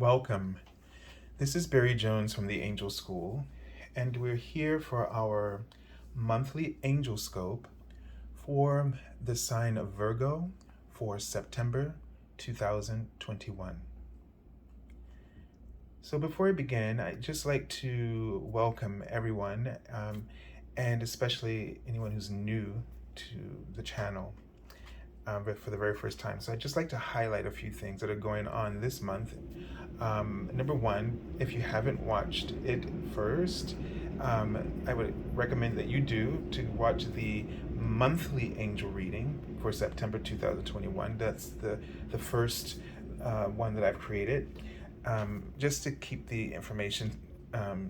Welcome. This is Barry Jones from the Angel School, and we're here for our monthly Angelscope for the sign of Virgo for September 2021. So before we begin, I'd just like to welcome everyone, and especially anyone who's new to the channel. For the very first time. So I'd just like to highlight a few things that are going on this month. Number one, if you haven't watched it first, I would recommend that you do to watch the monthly angel reading for September 2021. That's the first one that I've created, just to keep the information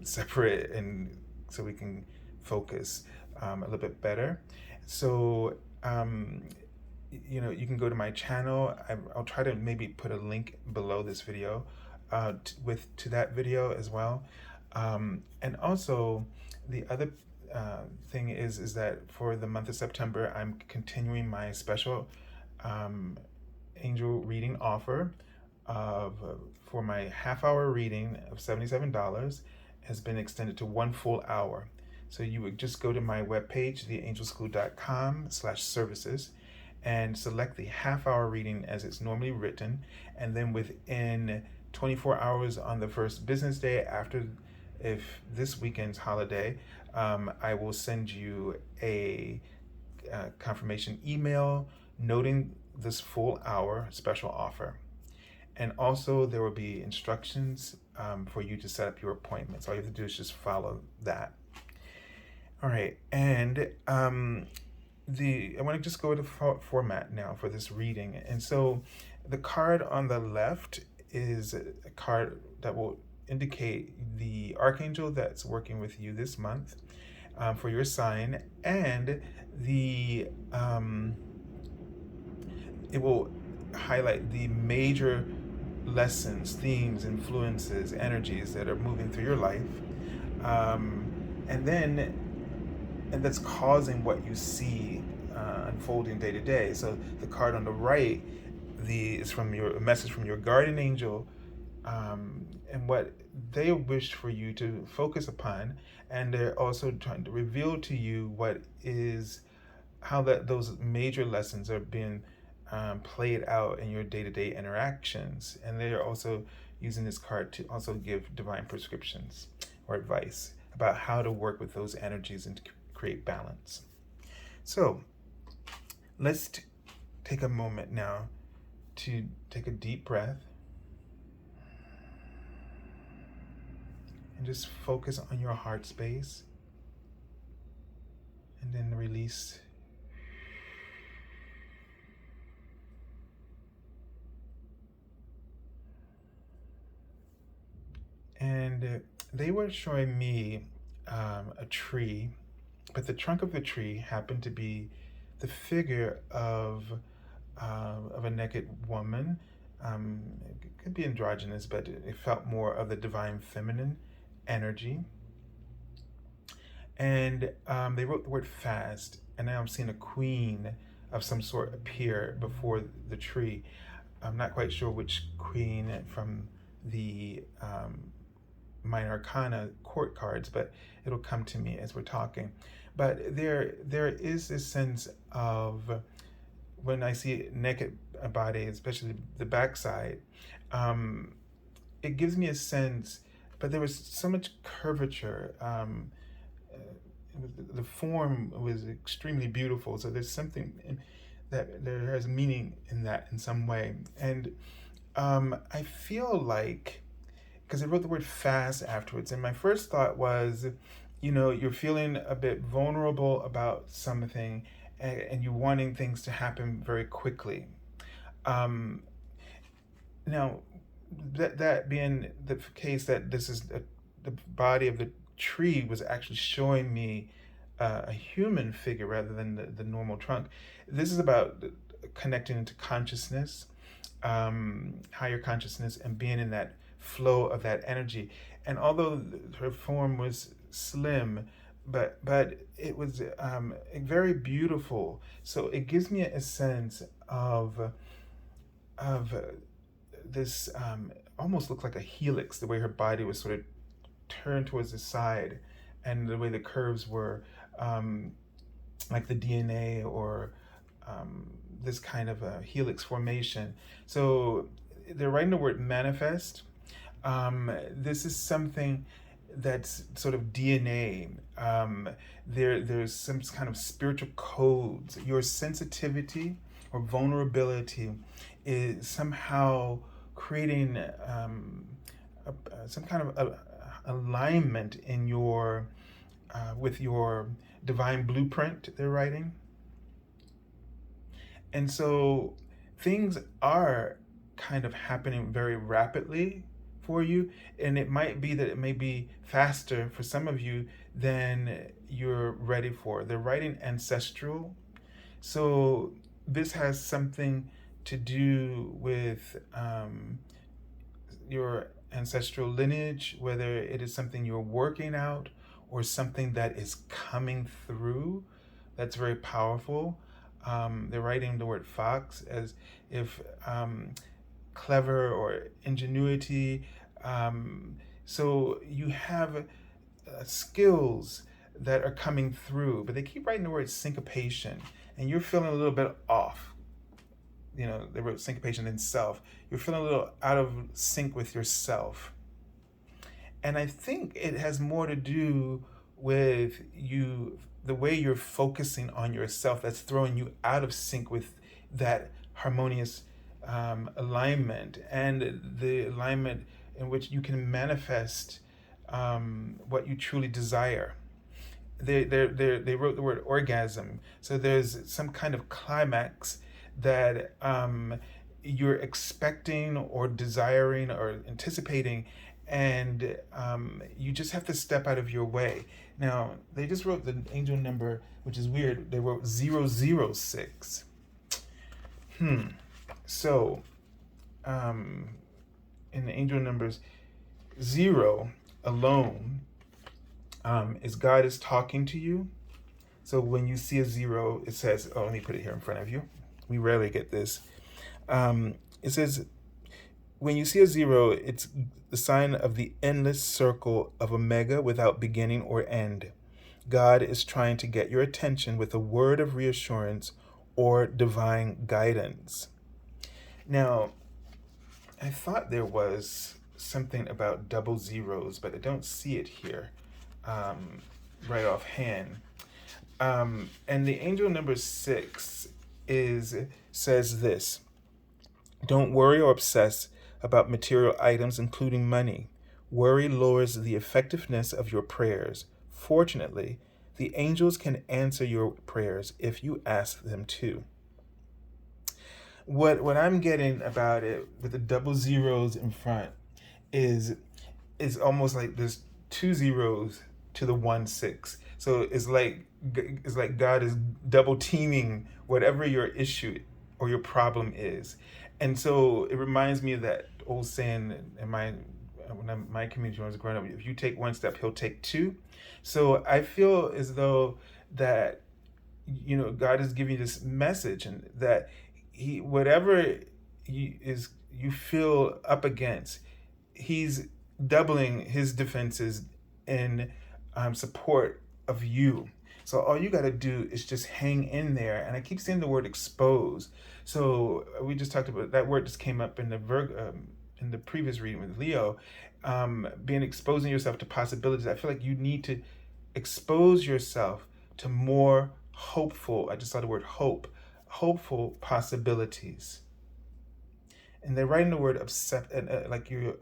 separate and so we can focus a little bit better. So you can go to my channel. I'll try to maybe put a link below this video to that video as well. And also the other thing is that for the month of September, I'm continuing my special angel reading offer for my half-hour reading of $77 has been extended to 1 full hour. So you would just go to my webpage, theangelschool.com/services, and select the half-hour reading as it's normally written, and then within 24 hours on the first business day after, if this weekend's holiday, I will send you a confirmation email noting this full hour special offer. And also there will be instructions for you to set up your appointments. All you have to do is just follow that. All right, and I want to just go to format now for this reading. And so the card on the left is a card that will indicate the archangel that's working with you this month for your sign, and it will highlight the major lessons, themes, influences, energies that are moving through your life, and that's causing what you see unfolding day to day. So the card on the right is from a message from your guardian angel, and what they wish for you to focus upon, and they're also trying to reveal to you how those major lessons are being played out in your day-to-day interactions. And they are also using this card to also give divine prescriptions or advice about how to work with those energies and to create balance. So let's take a moment now to take a deep breath and just focus on your heart space, and then release. And they were showing me a tree, but the trunk of the tree happened to be the figure of a naked woman. It could be androgynous, but it felt more of the divine feminine energy. And they wrote the word fast, and now I'm seeing a queen of some sort appear before the tree. I'm not quite sure which queen from the Minor Arcana court cards, but it'll come to me as we're talking. But there is this sense of, when I see a naked body, especially the backside, it gives me a sense, but there was so much curvature. The form was extremely beautiful. So there's something that there has meaning in that in some way. And I feel like, because I wrote the word fast afterwards, and my first thought was, you're feeling a bit vulnerable about something, and you're wanting things to happen very quickly. Now, that being the case, that this is the body of the tree was actually showing me a human figure rather than the normal trunk. This is about connecting into consciousness, higher consciousness, and being in that flow of that energy. And although her form was slim, but it was very beautiful. So it gives me a sense of this almost looked like a helix, the way her body was sort of turned towards the side, and the way the curves were like the DNA or this kind of a helix formation. So they're writing the word manifest. This is something that's sort of DNA. There's some kind of spiritual codes. Your sensitivity or vulnerability is somehow creating some kind of alignment in your with your divine blueprint they're writing. And so things are kind of happening very rapidly for you, and it might be that it may be faster for some of you than you're ready for. They're writing ancestral, so this has something to do with your ancestral lineage, whether it is something you're working out or something that is coming through. That's very powerful. They're writing the word fox as if clever or ingenuity. So you have skills that are coming through, but they keep writing the word syncopation, and you're feeling a little bit off. You know, they wrote syncopation in self. You're feeling a little out of sync with yourself. And I think it has more to do with you, the way you're focusing on yourself, that's throwing you out of sync with that harmonious alignment, and the alignment in which you can manifest what you truly desire. They wrote the word orgasm. So there's some kind of climax that you're expecting or desiring or anticipating, and you just have to step out of your way. Now, they just wrote the angel number, which is weird. They wrote 006. So, in the angel numbers, 0 alone is God is talking to you. So when you see a 0, it says, oh, let me put it here in front of you. We rarely get this. It says, when you see a 0, it's the sign of the endless circle of omega without beginning or end. God is trying to get your attention with a word of reassurance or divine guidance. Now, I thought there was something about double zeros, but I don't see it here right offhand. And the angel number 6 says this: don't worry or obsess about material items, including money. Worry lowers the effectiveness of your prayers. Fortunately, the angels can answer your prayers if you ask them to. What I'm getting about it with the double zeros in front is almost like there's 2 zeros to the 1 6. So it's like God is double teaming whatever your issue or your problem is. And so it reminds me of that old saying in my community when I was growing up: if you take 1 step, he'll take 2. So I feel as though that, you know, God is giving you this message, and that whatever you feel up against, he's doubling his defenses in support of you. So all you got to do is just hang in there. And I keep saying the word expose. So we just talked about that word, just came up in the Virgo, in the previous reading with Leo, exposing yourself to possibilities. I feel like you need to expose yourself to more hopeful, I just saw the word hopeful possibilities. And they're writing the word like you're,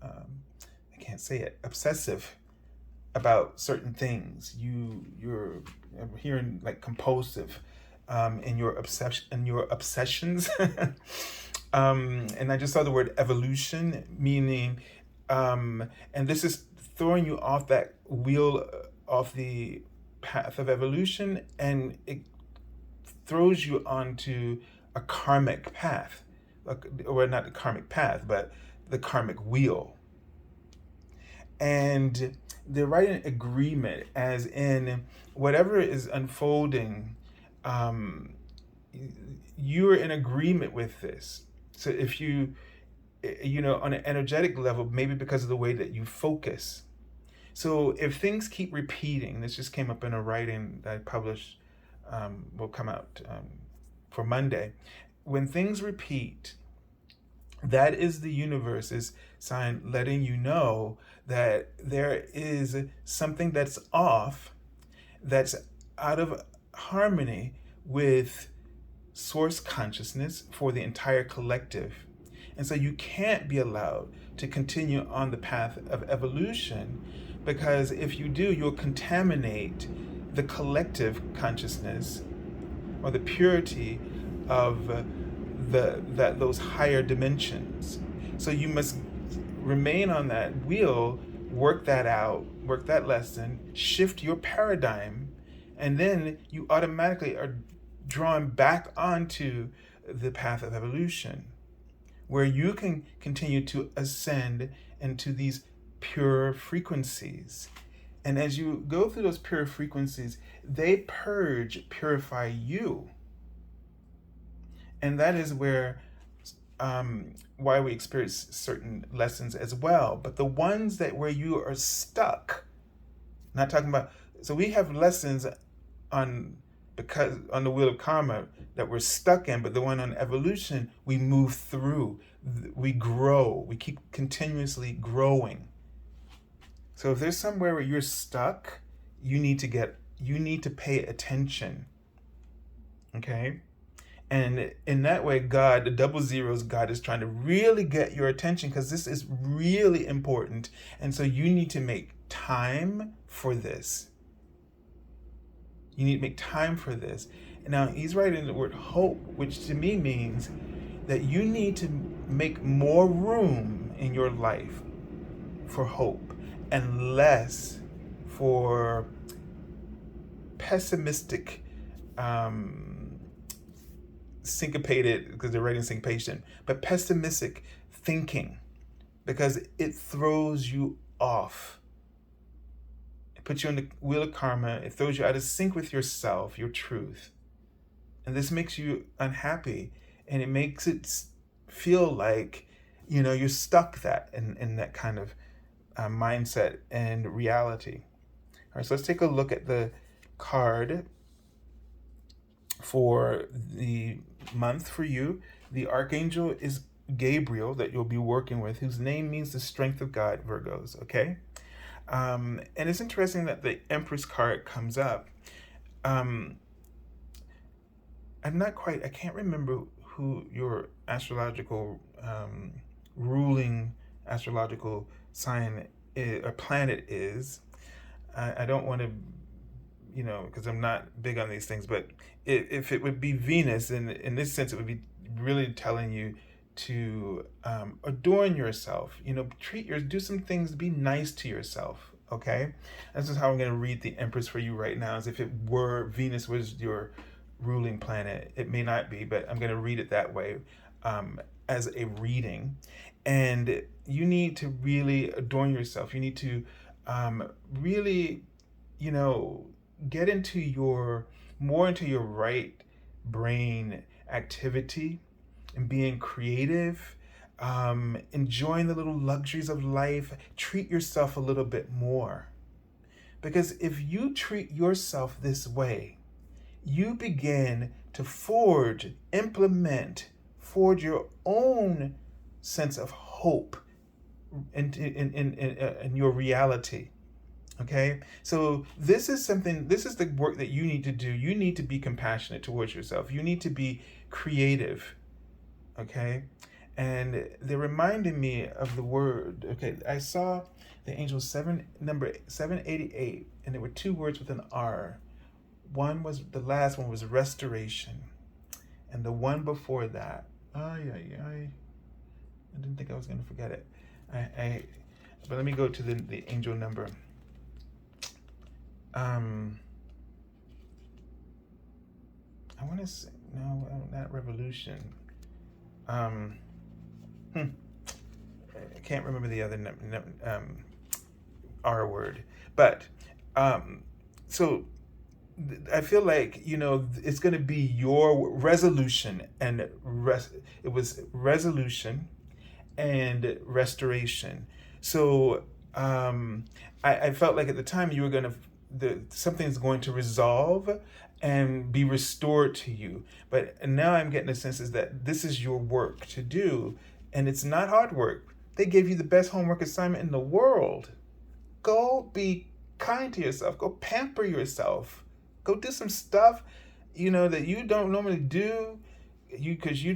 I can't say it, obsessive about certain things. You're hearing like compulsive in your obsessions. And I just saw the word evolution, meaning, and this is throwing you off that wheel, off the path of evolution, and it throws you onto a karmic path, or not the karmic path, but the karmic wheel. And they're writing agreement, as in whatever is unfolding, you're in agreement with this. So if on an energetic level, maybe because of the way that you focus. So if things keep repeating, this just came up in a writing that I published, will come out for Monday. When things repeat, that is the universe's sign letting you know that there is something that's off, that's out of harmony with source consciousness for the entire collective. And so you can't be allowed to continue on the path of evolution, because if you do, you'll contaminate the collective consciousness or the purity of those higher dimensions. So you must remain on that wheel, work that out, work that lesson, shift your paradigm, and then you automatically are drawn back onto the path of evolution, where you can continue to ascend into these pure frequencies. And as you go through those pure frequencies, they purify you. And that is where why we experience certain lessons as well. But the ones where you are stuck, not talking about, so we have lessons on the wheel of karma that we're stuck in, but the one on evolution, we move through, we grow, we keep continuously growing. So if there's somewhere where you're stuck, you need to pay attention. Okay? And in that way, God, the double zeros, God is trying to really get your attention, because this is really important. And so you need to make time for this. You need to make time for this. And now he's writing the word hope, which to me means that you need to make more room in your life for hope and less for pessimistic, syncopated, because they're writing syncopation, but pessimistic thinking, because it throws you off. It puts you on the wheel of karma. It throws you out of sync with yourself, your truth. And this makes you unhappy, and it makes it feel like, you're stuck in that kind of mindset and reality. All right, so let's take a look at the card for the month for you. The Archangel is Gabriel, that you'll be working with, whose name means the strength of God, Virgos, okay? And it's interesting that the Empress card comes up. I can't remember who your ruling astrological sign or planet is. I don't want to, because I'm not big on these things, but if it would be Venus, in this sense, it would be really telling you to adorn yourself, do some things, be nice to yourself, okay? This is how I'm going to read the Empress for you right now, as if it were Venus was your ruling planet. It may not be, but I'm going to read it that way as a reading. And you need to really adorn yourself. You need to really, get into more into your right brain activity and being creative, enjoying the little luxuries of life. Treat yourself a little bit more. Because if you treat yourself this way, you begin to forge your own sense of hope in your reality. Okay, so this is the work that you need to do. You need to be compassionate towards yourself. You need to be creative. Okay, and they reminded me of the word. Okay, I saw the angel number 788, and there were two words with an R. The last one was restoration, and the one before that, I didn't think I was going to forget it. But let me go to the angel number. I want to say, no, not revolution. I can't remember the other R word, but so I feel like it's going to be your resolution, and it was resolution and restoration. So I felt like at the time you were going to, something's going to resolve and be restored to you. But now I'm getting a sense is that this is your work to do, and it's not hard work. They gave you the best homework assignment in the world. Go be kind to yourself. Go pamper yourself. Go do some stuff, that you don't normally do. Because you're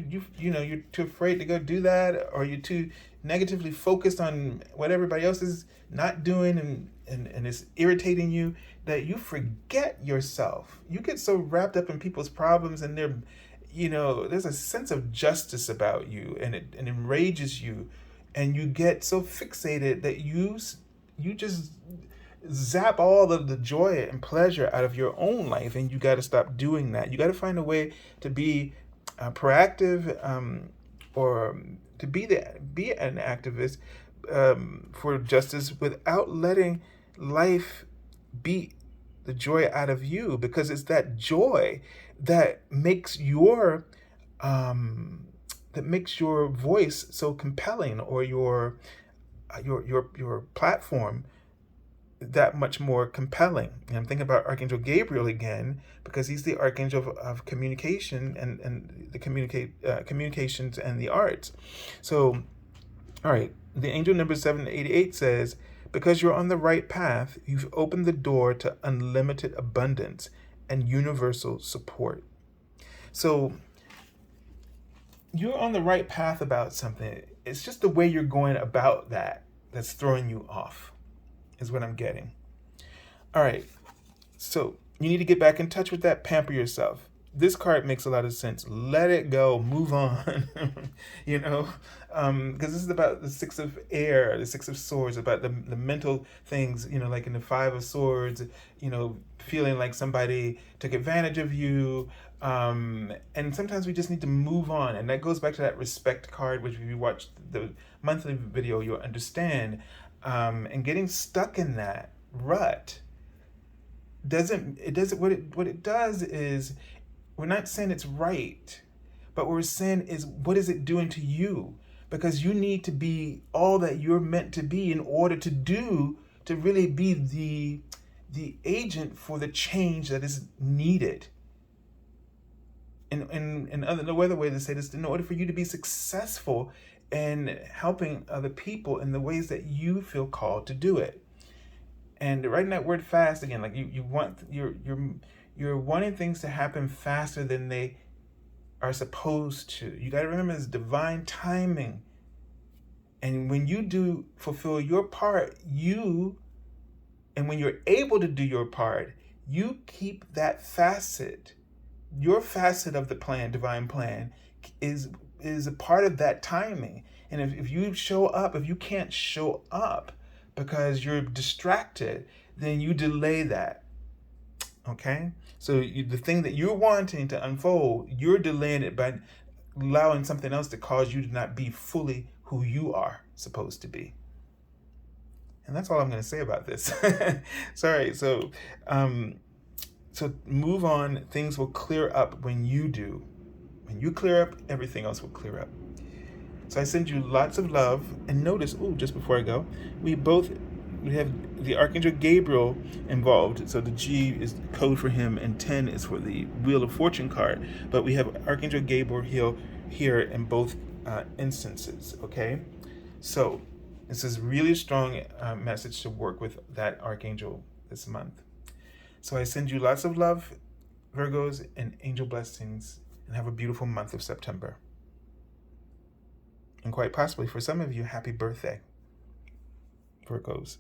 too afraid to go do that, or you're too negatively focused on what everybody else is not doing, and it's irritating you, that you forget yourself. You get so wrapped up in people's problems, and there's a sense of justice about you, and it enrages you, and you get so fixated that you just zap all of the joy and pleasure out of your own life, and you got to stop doing that. You got to find a way to be proactive, or to be an activist for justice without letting life beat the joy out of you, because it's that joy that makes your voice so compelling, or your platform that much more compelling. And I'm thinking about Archangel Gabriel again, because he's the archangel of communication and the communications and the arts. So, all right, the angel number 788 says, because you're on the right path, you've opened the door to unlimited abundance and universal support. So you're on the right path about something. It's just the way you're going about that's throwing you off, is what I'm getting. All right, so you need to get back in touch with that. Pamper yourself. This card makes a lot of sense. Let it go. Move on. Because this is about the Six of Air, the Six of Swords, about the mental things, like in the Five of Swords, feeling like somebody took advantage of you. And sometimes we just need to move on. And that goes back to that respect card, which if you watch the monthly video, you'll understand. And getting stuck in that rut what it does is, we're not saying it's right, but what we're saying is, what is it doing to you? Because you need to be all that you're meant to be in order to really be the agent for the change that is needed. And no other way to say this, in order for you to be successful in helping other people in the ways that you feel called to do it. And writing that word fast again, like you're wanting things to happen faster than they are supposed to. You got to remember this divine timing. And when you do fulfill your part, and when you're able to do your part, you keep that facet. Your facet of the plan, divine plan, is a part of that timing. And if you show up, if you can't show up because you're distracted, then you delay that. Okay? So the thing that you're wanting to unfold, you're delaying it by allowing something else to cause you to not be fully who you are supposed to be. And that's all I'm going to say about this. Sorry. So move on. Things will clear up when you do. When you clear up, everything else will clear up. So I send you lots of love. And notice, just before I go, we have the Archangel Gabriel involved. So the G is code for him, and 10 is for the Wheel of Fortune card. But we have Archangel Gabriel here in both instances, okay? So this is really a strong message to work with that Archangel this month. So I send you lots of love, Virgos, and angel blessings, and have a beautiful month of September. And quite possibly, for some of you, happy birthday, Virgos.